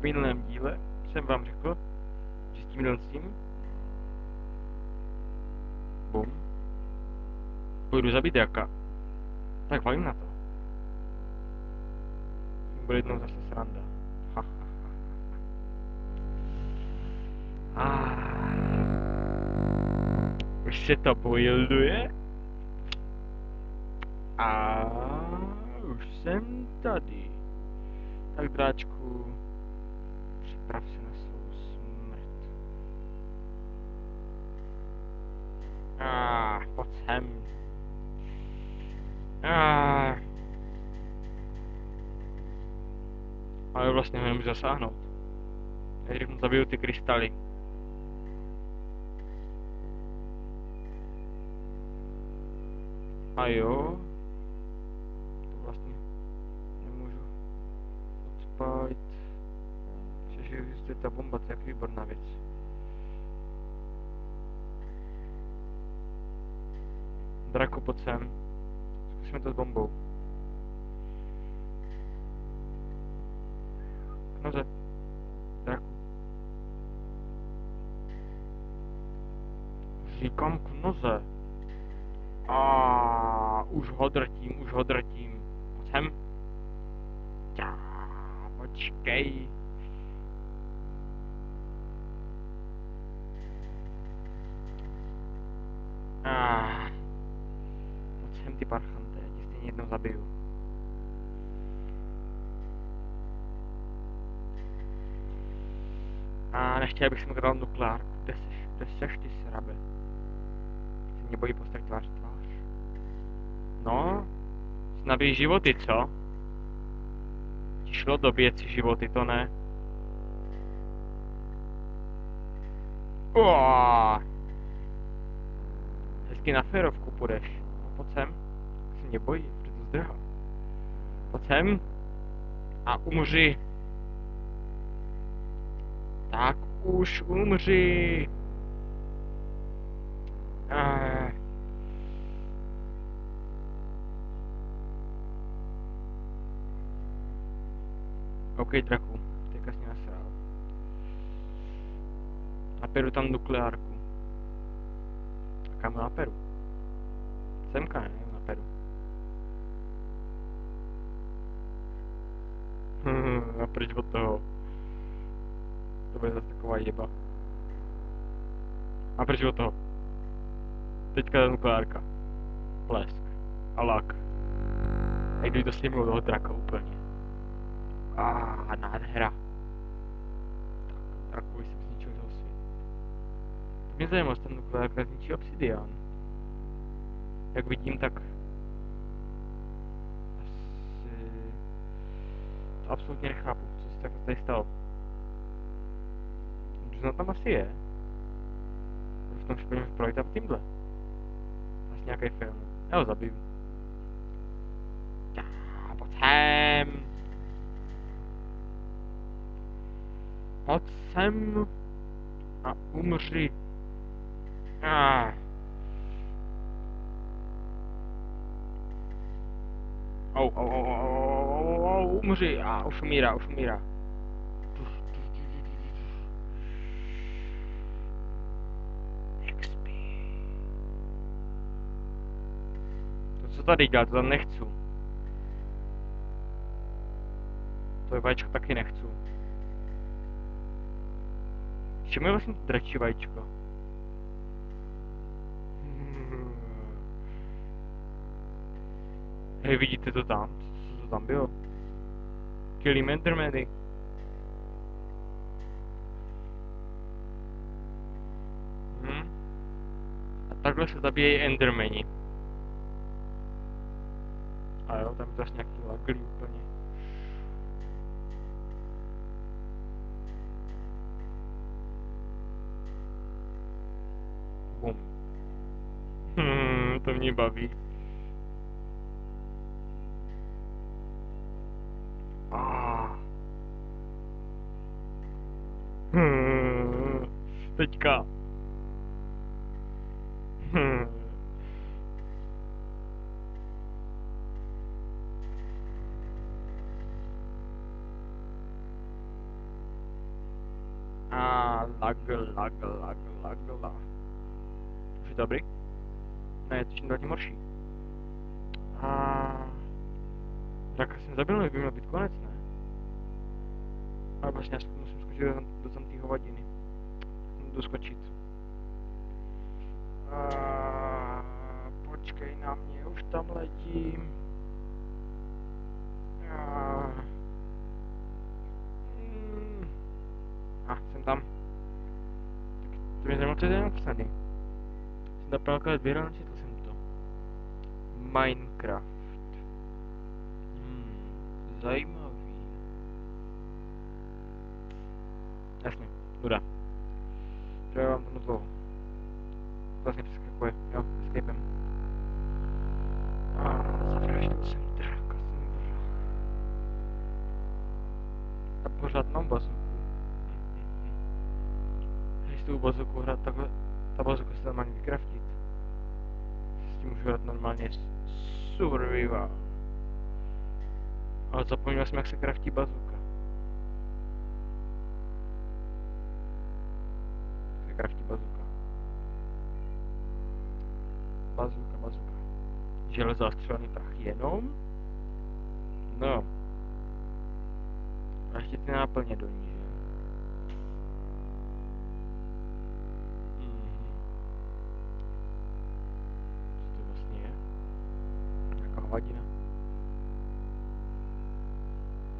minulém díle jsem vám řekl, že s tím bum, půjdu zabít draka. Tak valím na to. Tím bude jednou zase sranda. Ha, ha, ha. Už se to bojluje. A už jsem tady. Tak dráčku, připrav se na svou smrt. Pojď sem. Ale vlastně ho nemůžu zasáhnout. Já řeknu, zabiju ty krystaly. A jo. To vlastně nemůžu odpálit. Přežiju, existuje ta bomba, to je jak výborná věc. Draku, pojď sem. Zkusíme to s bombou. K noze. Draku. Říkám k noze. Už ho drtím, už ho drtím. Pojď sem. Počkej. Pojď sem, ty parchante, já tě stejně jednou zabiju. Nechtěl bych si mu dal nukleárku. Kde seš ty srabe? Se mě bojí postavit tvář v tvář. No, snabí životy, co? Ti šlo dobít si životy, to ne? Hezky na férovku půjdeš. No, pojď sem. Se mě bojí, protože to zdrhá. Pojď sem. A umři. Tak už umři. OK, draku, teďka jsi mě nasrál. Naperu tam nukleárku. A kam naperu? Semka, ne? Naperu. A pryč od toho. To bude zase taková jeba. A pryč od toho. Teďka ta nukleárka. Plesk. A lak. A jdu do slimu toho draka úplně. Nádhera. Tak, drakovi jsem zničil jeho svět. To mě zajímalo, že ten nukleárka zničí obsidian. Jak vidím, tak asi to absolutně nechápu, co se takhle tady stalo. Družina tam asi je. V tom případě můžu projít tam tímhle. Asi nějaký film. Já ho zabiju. Pojď sem. Pojď sem a umři. Umři. Už umírá, už umírá. XP. To co tady dělá, to tam nechci. To je vajíčko taky nechci. Čemu je vlastně to dračí vajíčko? Hej, vidíte to tam? Co to tam bylo? Killím endermany. A takhle se zabíjejí endermani. A jo, tam je to asi nějaký laglý úplně. Bum. To mě baví. Teďka. Lagla. Už je dobrý? Ne, je to čím dál tím horší. Tak jsem zabil, by měl být konec, ne? Ale vlastně já musím skočit do tam té hovadiny. Jdu skočit. Počkej na mě, už tam letím. Jsem tam. Tak to mě zajímalo, co je tady napsaný. Jsem tam párkrát vyhrál, četl jsem to. Minecraft. Zajímavý. Jasně, nuda. Třeba vám to moc dlouho. Vlastně přeskakuje, jo, escapem. Zavraždil jsem draka, jsem vrah. A pořád mám bazuku. Když tu bazuku hrát takhle, ta bazuka se normálně vykraftit. S tím můžu hrát normálně survival. Ale zapomněl jsem, jak se kraftí bazuka. Jak se kraftí bazuka. Bazuka. Železo a střelný prach jenom? No. A ještě ty náplně do ní, že? Co to vlastně je? Nějaká hovadina.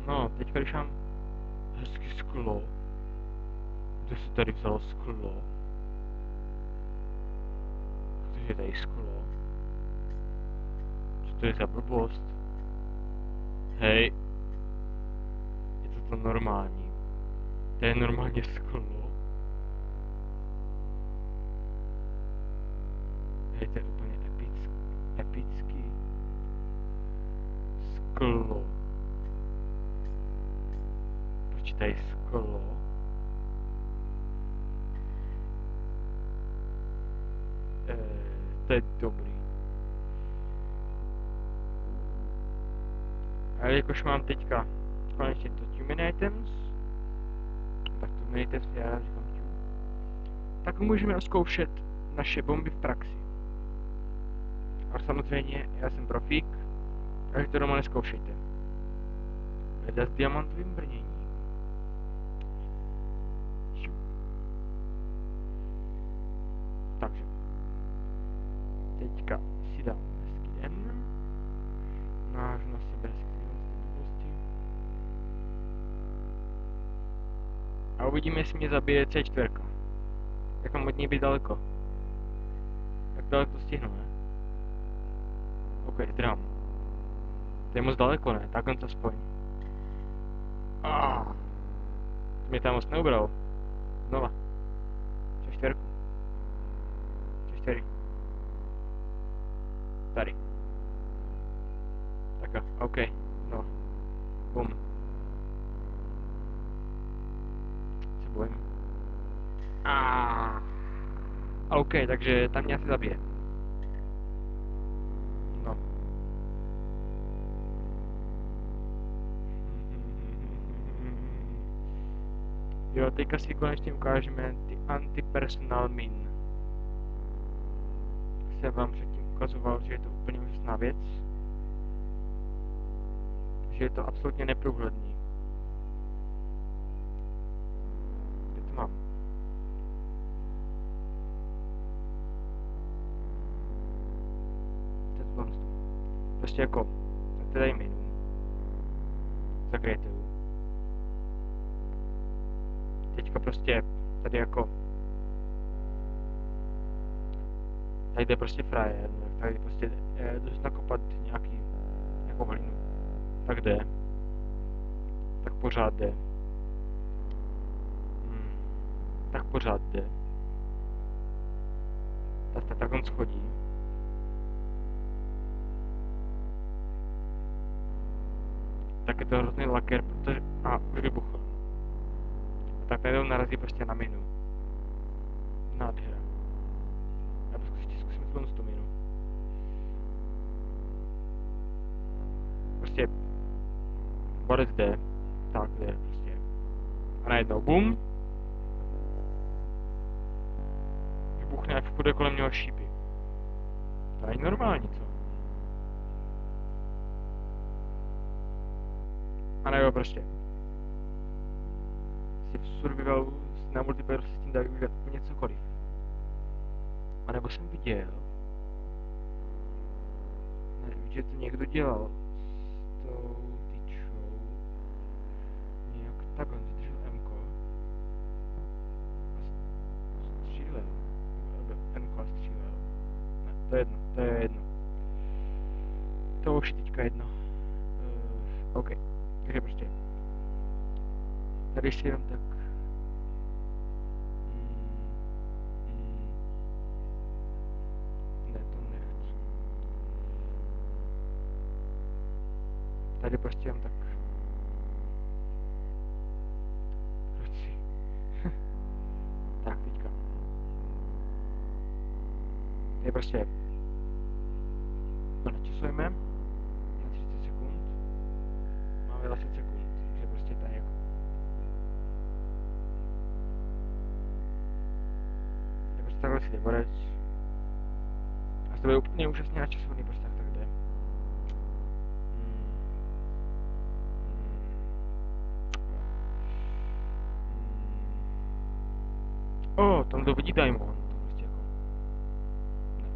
No, teďka když mám hezky sklo. Kde se tady vzalo sklo? Protože je tady sklo. Co to je za blbost? Hej. Je to normální. To je normálně sklo. Hej, to je úplně epický. Sklo. Počítaj sklo. To je dobrý. A jakož mám teďka konečně to Human Items, tak to Human Items, já říkám tak můžeme zkoušet naše bomby v praxi. A samozřejmě, já jsem profík, takže to doma neskoušejte. Veda s diamantovým brněním. Takže. Teďka si dám hezký den. Nážu na sebe hezký blbosti. A uvidíme, jestli mě zabije C4. Jak mám od ní být daleko? Jak daleko to stihnu, ne? OK, drum. To je moc daleko, ne? Tak on to aspoň. To mě tam moc neubral. Znova. C4. C4. Tady. Tak OK. No. Bum. Se bojím. OK, takže tam mě asi zabije. No. Jo, teďka si konečně ukážeme ty anti-personal min. Jsem vám předtím ukazoval, že je to úplně úžasná věc. Že je to absolutně neprůhledný. Kde to mám? Prostě jako, tak to dej minu. Zakrejte ju. Teďka prostě tady jako tady jde prostě frajer, tady prostě jde nakopat nějakou hlinu. Tak jde. Tak pořád jde. Tak pořád jde. Tak on schodí. Tak je to hrozný laker, protože... už vybuchl. A tak najednou narazí prostě na minu. Nádhera. Já zkusím tu minu. Prostě... Borec jde. Tak jde prostě. A najednou bum. vybuchne, jak půjde kolem něho šípy. To není normální, co? A nebo prostě. Si v survivalu na multiplayeru si s tím dá využít úplně cokoliv. A nebo jsem viděl, nevím, že to někdo dělal s tou tyčou, nějak takhle zdržel M-ko a střílel, M-ko a střílel, ne, to je jedno, to už je teďka jedno, OK, takže prostě, tady si jenom tak, ne, to nechci, tady prostě jenom tak, chci, tak teďka, tady prostě, to načasujeme na 30 sekund, máme 20 sekund, takže prostě tady jako, je prostě takhle si deborec, a to je úplně úžasně načasovaný, prostě tak jde. Tam to vidí Diamond, to prostě jako, ne,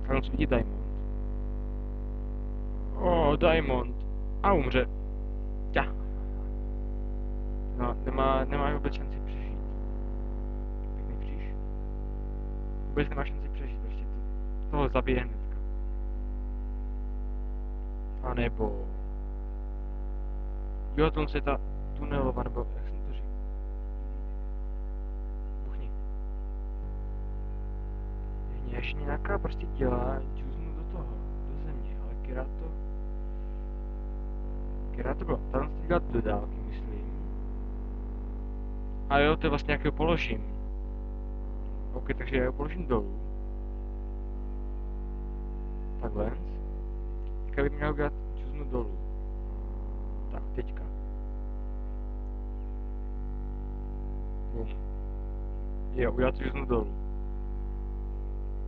tam to vidí Diamond. Diamond, a umře. Ja. No, nemá vůbec šanci přežít. Pěkný kříž. Vůbec nemá šanci přežít, prostě toho zabije hnedka. A nebo... Jo, tom se ta tunelová, nebo jak jsem to říkal? Buchni. Až nějaká prostě dělá, čuznu do toho, do země, ale Kira to bylo, tam se dělat do dálky, myslím. A jo, to je vlastně jak ho položím. OK, takže já ho položím dolů. Takhle. Teďka bych měl udělat čuznu dolů. Tak, teďka. Bum. Jo, udělat čuznu dolů.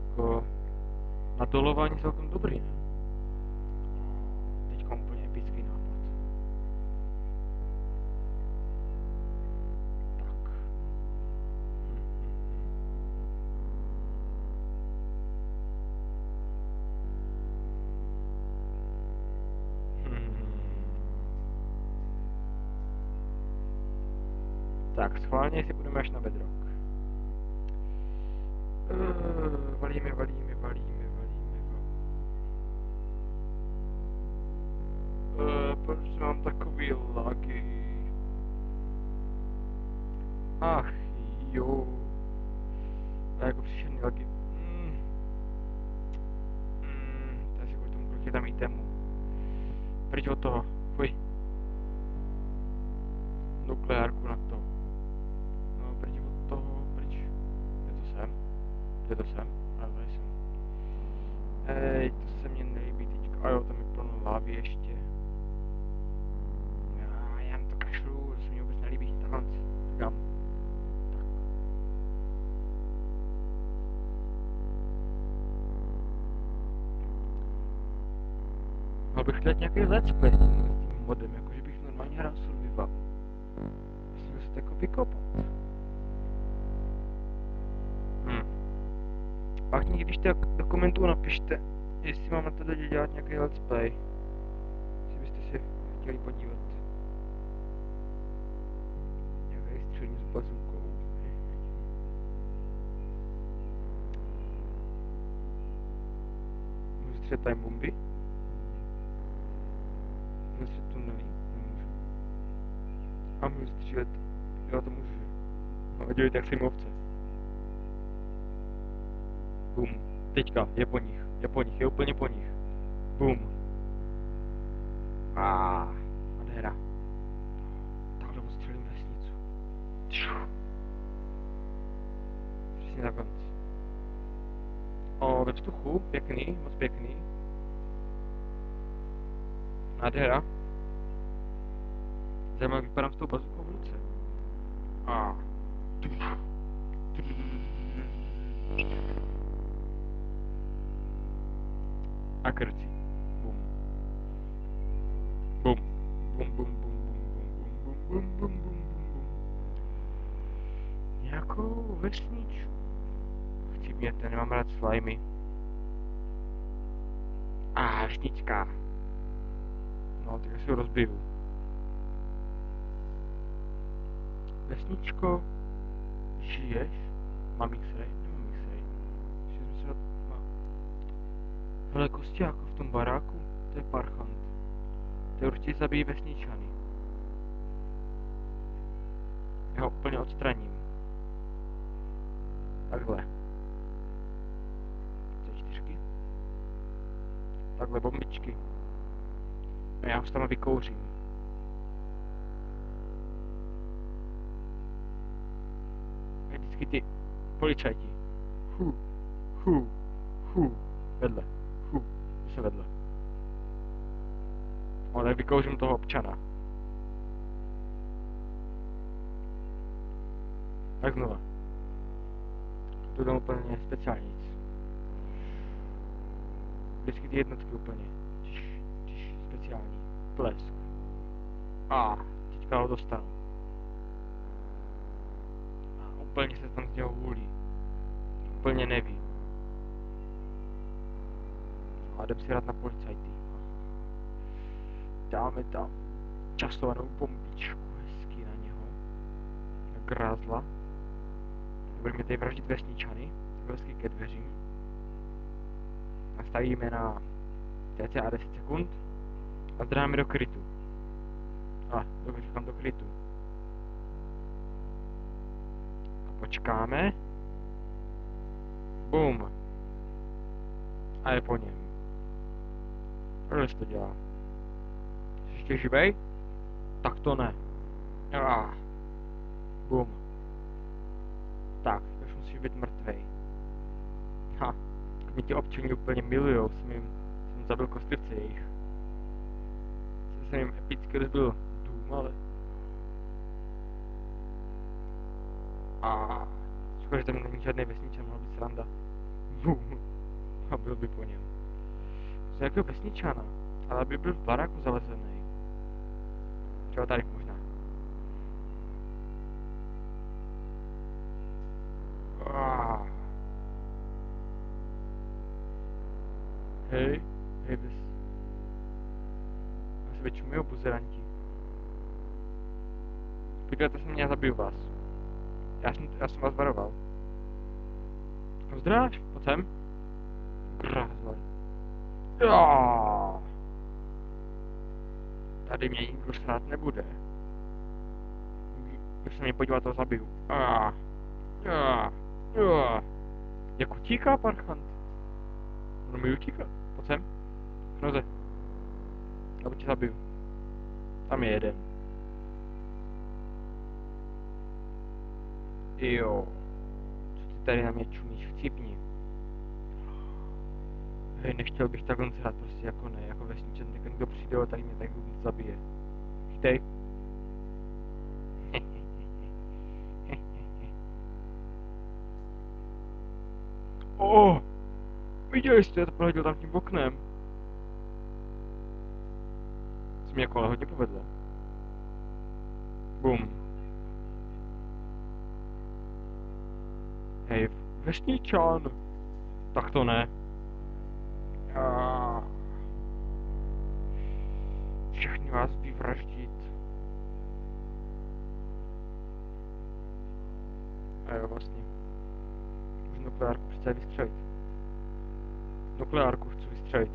Jako... Na dolování celkem dobrý, ne? Teďka úplně epický nápad. Tak. Tak, schválně si budeme až na bedrock. Valíme. Proč mám takový lagy? Ach jo. A jako příšerný lagy. Takže kvůli tomu, kolik je tam itemů. Pryč od toho. Fuj. Nukleárku na to. No, pryč od toho, pryč. Je to sem? Ale nejsem. To se mně nelíbí teďka. A jo, tam je plno lávy ještě. Já to kašlu, to se mi vůbec nelíbí. Takhle dám. Tak. Mohl bych dát nějaký let's play s tím modem, jakože bych normálně hrál survival. Musím se to jako vykopat. Pak někdy, když tak do komentů napište, jestli mám na to dělat nějaký let's play. Jestli byste si chtěli podívat. Nějaký střelní s bazukou. Můžu střelit time bomby? Můžu střelit tunely? Nemůžu. A můžu střílet. Jo, to můžu. No, dělejte jak ovce. Bum. Teďka, je po nich, je úplně po nich. Bum. Nádhera. Takhle odstřelím vesnicu. Přesně takhle. Ve vzduchu, pěkný, moc pěkný. Nádhera. Zajímavé, jak vypadám s tou bazukou v ruce. A krci. Bum. Bum. Bum, bum, bum, bum, bum, bum, bum, bum, bum, bum, bum. Nějakou vesničku. Chci mít, já nemám rád slimy. Vesnička. No, tak si ho rozbiju. Vesničko, žiješ? Mám X-ray? Nemám X-ray. Ještě jsem se má... Hele, Kostiáko v tom baráku, to je parchant. To určitě zabíjí vesničany. Já ho úplně odstraním. Takhle. C4. Takhle bombičky. A já ho tam vykouřím. A vždycky ty policajti. Vedle. Zase vedle. No, tak vykouřím toho občana. Tak znova. To tam úplně speciální nic. Vždycky ty jednotky úplně. Speciální. Blesk. Teďka ho dostanu. A úplně se tam z něho hulí. Úplně neví. A jdem si hrát na policajty. Dáme tam časovanou bombičku hezky na něho. Na grázla. Budeme tady vraždit vesničany. Hezky ke dveřím. Nastavíme na cca 10 sekund. A zdráme do krytu. Říkám do krytu. A počkáme. Bum. A je po něm. Proč to dělá? Jsi ještě živej? Tak to ne. Bum. Tak, už musíš být mrtvej. Mě ti občaní úplně milujou, jsem zabil kostlivce jejich. Jsem jim epicky rozbil dům, ale... Škoda, že tam není žádný vesničan, mohl být sranda. Bum. A byl by po něm. To je jako vesničana, ale aby byl v baráku zalezený. Třeba tady možná. Hej, bys. Já se vyčumujou buzeranti. Podívejte se mě, já zabiju vás. Já jsem vás varoval. Zdráš, pojď sem. Grázlej. Tady mě nikdo srát nebude. Když se mě podívat, to zabiju. Jak utíká parchant? On mi utíká. Pojď sem. Knoze. Nebo tě zabiju. Tam je jeden. Jo. Co ty tady na mě čumíš? Chcípni. Hej, nechtěl bych takhle hrát prostě jako ne, jako vesničan, tak někdo přijde, tady mě tak zabije. Chytej. Viděli jste, já to prohodil tam tím oknem. Se mi jako ale hodně povedlo. Bum. Hej, vesničan. Tak to ne. Všechny vás vyvraždit. A jo, vlastně. Můžu nukleárku přece vystřelit. Nukleárku chci vystřelit.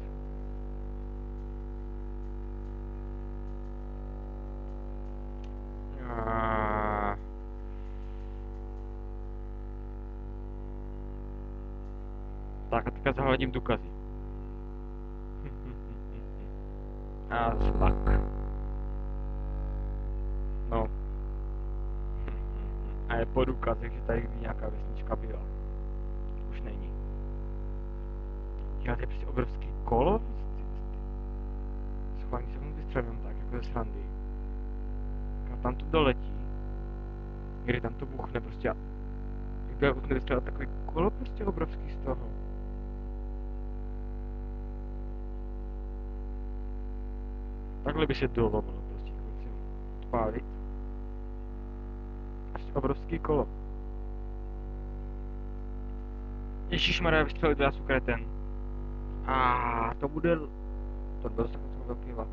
Tak a teďka zahledím důkazy. Zlak. No. A je po důkazech, že tady nějaká vesnička byla. Už není. Já to je prostě obrovský kolo. Schválně se mu vystřelím tak, jako ze srandy. A tam to doletí. Kdy tam to buchne prostě. Jak já buchne vystřelit takový kolo prostě obrovský z toho. Takhle by se dovolilo prostě kluci odpálit. Prostě obrovský kolo. Ježišmarja, vystřelil teda sukreten. A to bude... To byl takový velký vlak.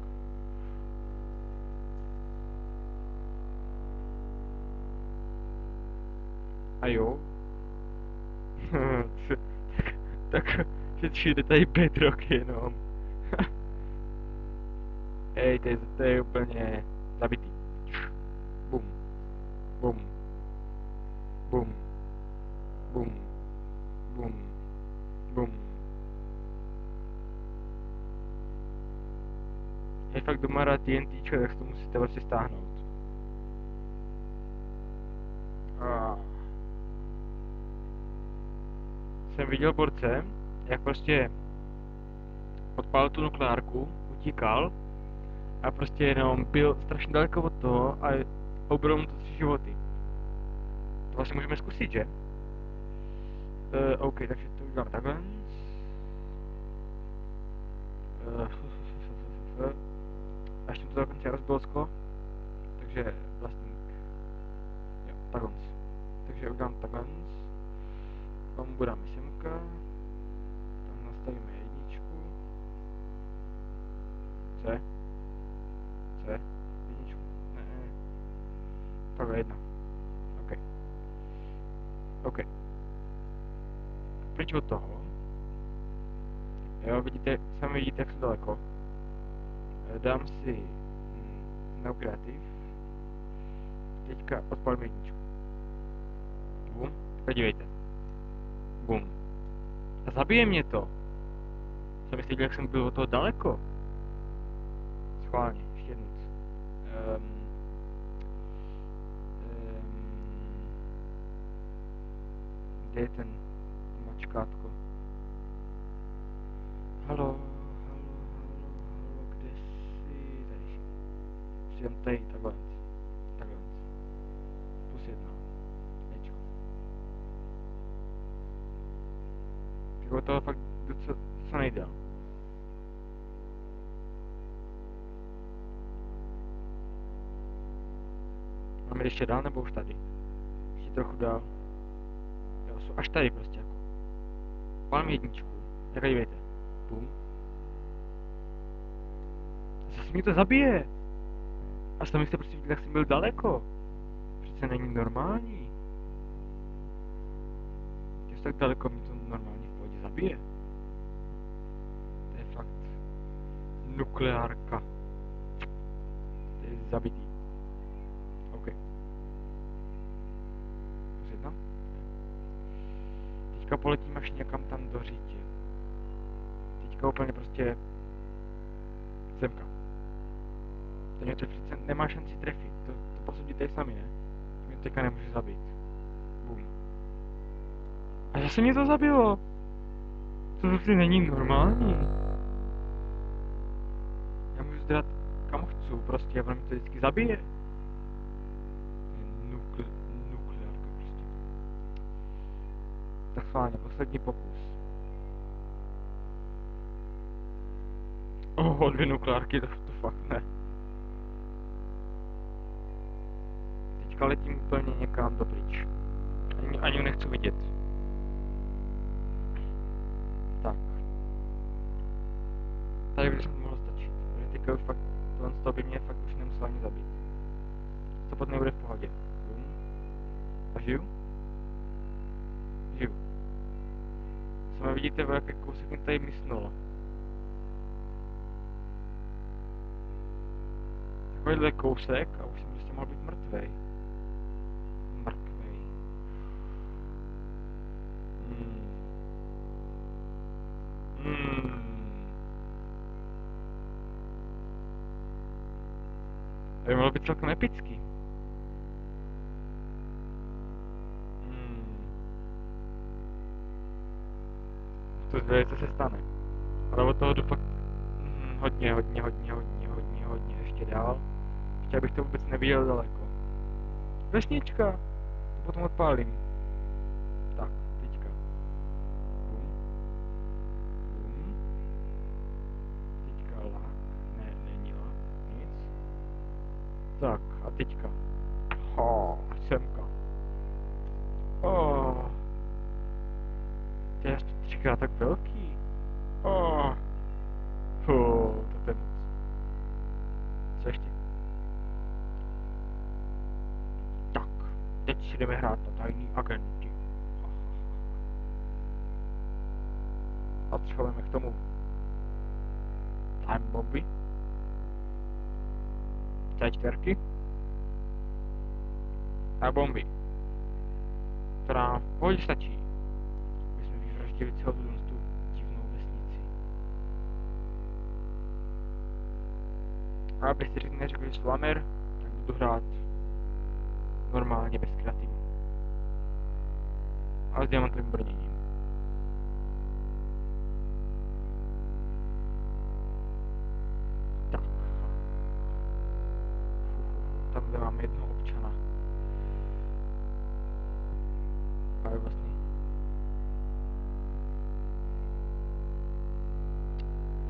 A jo. tak že přijde tady bedrock jenom. Hej, to je úplně zabitý. Bum. Bum. Bum. Bum. Bum. Bum. Je fakt doma rád TNTčko, tak to musíte prostě stáhnout. Jsem viděl borce, jak prostě odpálil tu nukleárku, utíkal a prostě jenom byl strašně daleko od toho a obrou mu to 3 životy. To vlastně můžeme zkusit, že? OK, takže to udělám takhle. A ještě mu to dokonce rozbolsko. Takže vlastník. Jo, takhle. Takže udělám takhle. Tam budeme semka. Tam nastavíme jedničku. C. Jedničku. Ne. Takhle jedna. OK. Pryč od toho. Jo, vidíte, sami vidíte, jak jsem daleko. Dám si no creative. Teďka odpalím jedničku. Bum. Podívejte. Bum. A zabije mě to. Jsem myslel, jak jsem byl od toho daleko. Schválně, ještě jednou. Kde je ten mačkátko? Halo, kde jsi? Tady jsi. Přijím tady, takhle. +1. Ečko. Jako toho fakt docela co nejdál. Máme ještě dál nebo už tady? Ještě trochu dál. Jo, jsou až tady prostě jako. Palím jedničku. Tak dívejte. Bum. Zase mě to zabije. A sami jste prostě viděli, jak jsem byl daleko. Přece není normální. Když tak daleko mi to normálně v pohodě zabije. To je fakt nukleárka. To je zabitý. OK. +1. Teďka poletím až někam tam do řítě. Teďka úplně prostě zemka. To mě to přece nemá šanci trefit. To posudíte sami, ne? Mě teďka nemůže zabít. Bum. A zase mě to zabilo. To zase není normální. Já můžu zdrat kam chci, prostě, a ono mě to vždycky zabije. To je nukleárka prostě. Tak schválně, poslední pokus. 2 nukleárky, to fakt ne. Teďka letím úplně někam dopryč. Ani nechci vidět. Tak. Tady by to mohlo stačit. Protože teďka už fakt, tohle by mě fakt už nemusel ani zabít. To potom nebude v pohodě. Bum. A žiju? Žiju. Sami vidíte, o jaký kousek mi tady mysnulo. Takovýhle kousek a už jsem prostě mohl být mrtvej. To by mohlo být celkem epický. To zvědět, co se stane. Ale od toho jdu fakt hodně ještě dál. Ještě abych to vůbec neviděl daleko. Vesnička! To potom odpálím. Tak, teďka. Bum. Bum. Teďka lak. Ne, není lak. Teďka. Semka. To je až 3x tak velký. To je moc. Co ještě? Tak, teď si jdeme hrát na tajný agenty. A potřebujeme k tomu time bomby. C4 a bomby. Která v pohodě stačí. My jsme vyvraždili celou tu divnou vesnici. A abyste si neřekli, že jsou lamer, tak budu hrát normálně bez kreativu. Ale s diamantovým brněním. Tak. Tamhle mám jednoho občana. Ale vlastně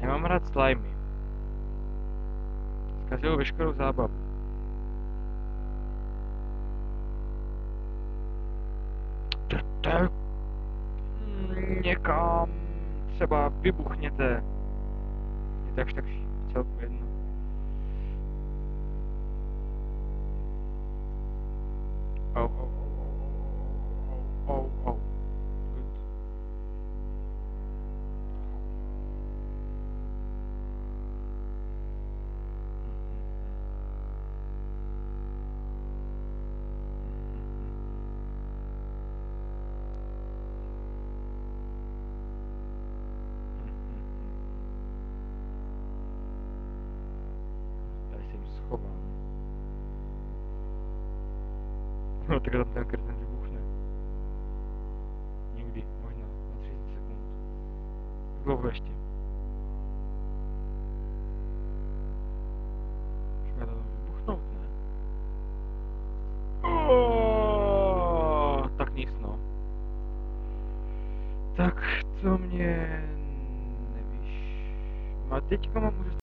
nemám rád slimy. Zkazil veškerou zábavu. Jdete někam, třeba vybuchněte. Je to až tak celku jedno. Good. Tady se jim schovám. No tak tam ten krten vybuchne. Někdy, možná, na 30 sekund. Jak dlouho ještě? Už má to vybuchnout, ne? Tak nic, no. Tak to mě nevíš. A teďka mám už